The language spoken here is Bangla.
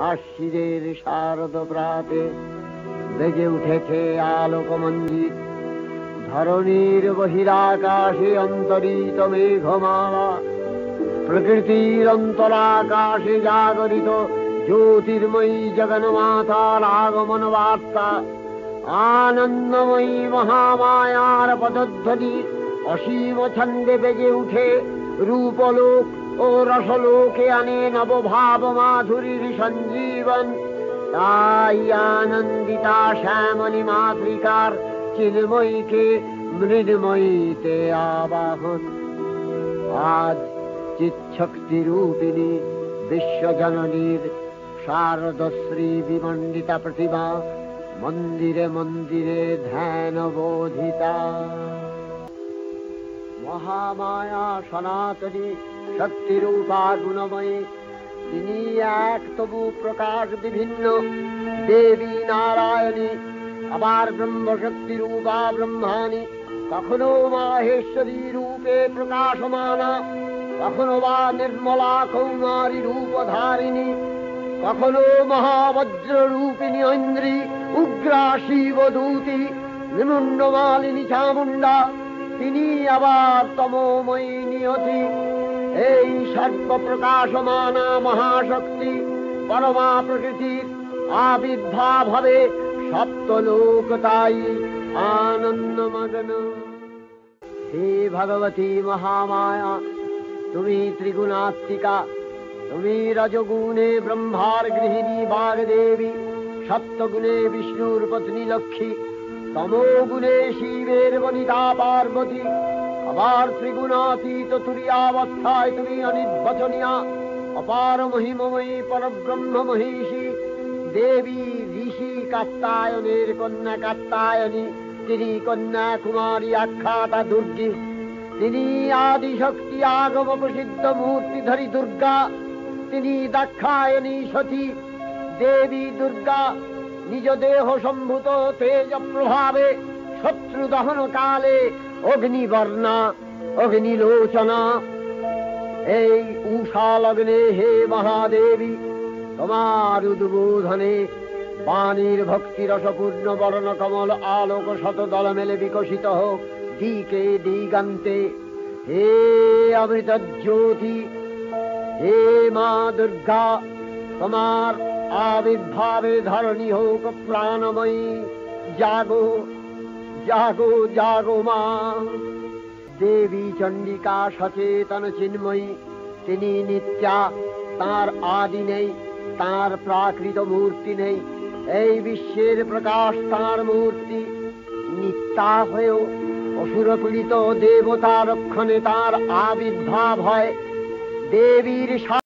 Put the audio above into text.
আশ্বিনের শারদ প্রাতে বেজে উঠেছে আলোক মঞ্জিত। ধরণীর বহিরাকাশে অন্তরিত মেঘমালা, প্রকৃতির অন্তরাকাশে জাগরিত জ্যোতির্ময়ী জগন্মাতার আগমন বার্তা। আনন্দময়ী মহামায়ার পদধ্বনি অসীম ছন্দে বেজে উঠে রূপলোক ও রসলোকে আনে নবভাব মাধুরীর সঞ্জীবন। তাই আনন্দিতা শ্যামলী মাতৃকার চিন্ময়ীকে মৃন্ময়ীতে আবাহন। আজ চিৎশক্তি রূপিণী বিশ্বজননীর শারদশ্রী বিমণ্ডিতা প্রতিমা মন্দিরে মন্দিরে ধ্যান বোধিতা। মহামায়া সনাতনী শক্তিরূপা গুণময়ী, তিনি এক তবু প্রকাশ বিভিন্ন দেবী নারায়ণী, আবার ব্রহ্মশক্তি রূপা ব্রহ্মাণী, কখনো মাহেশ্বরী রূপে প্রকাশমানা, কখনো বা নির্মলা কৌমারী রূপধারিণী, কখনো মহাবজ্র রূপিণী ঐন্দ্রী, উগ্রা শিবদূতি, নিমুণ্ডমালিনী চামুণ্ডা, তিনি আবার তমোময়ী নিয়তি। এই সর্বপ্রকাশমানা মহাশক্তি পরমা প্রকৃতির আবির্ভাব হবে সপ্তলোক তাই আনন্দমগ্ন। হে ভগবতী মহামায়া, তুমি ত্রিগুণাত্মিকা, তুমি রজগুণে ব্রহ্মার গৃহিণী বাগদেবী, সপ্তগুণে বিষ্ণুর পত্নী লক্ষ্মী, তমোগুণে শিবের বনিতা পার্বতী, আবার ত্রিগুণাতীত তুরীয়াবস্থায় তুমি অনির্বচনীয়া অপার মহিমময়ী পরব্রহ্ম মহিষী দেবী, ঋষি কাত্যায়নের কন্যা কাত্যায়নী, তিনি কন্যা কুমারী আখ্যাতা দুর্গী, তিনি আদিশক্তি আগম প্রসিদ্ধ মূর্তিধরী দুর্গা, তিনি দাক্ষায়ণী সতী দেবী দুর্গা। নিজ দেহ সম্ভূত তেজ প্রভাবে শত্রু দহন কালে অগ্নিবর্ণা অগ্নিলোচনা। এই উষা লগ্নে হে মহাদেবী, তোমার উদ্বোধনে বাণীর ভক্তি রসপূর্ণ বর্ণ কমল আলোক শতদল মেলে বিকশিত হোক দিকে দিগান্তে। হে অমৃত জ্যোতি, হে মা দুর্গা, তোমার আবির্ভাবে ধরণী হোক প্রাণময়ী। জাগো জাগো জাগো মা। দেবী চণ্ডিকা সচেতন চিন্ময়ী, তিনি নিত্যা, তার আদি নেই, তার প্রাকৃত মূর্তি নেই। এই বিশ্বের প্রকাশ তার মূর্তি। নিত্যা হয়েও অসুর পীড়িত দেবতা রক্ষণে তার আবির্ভাব হয়। দেবীর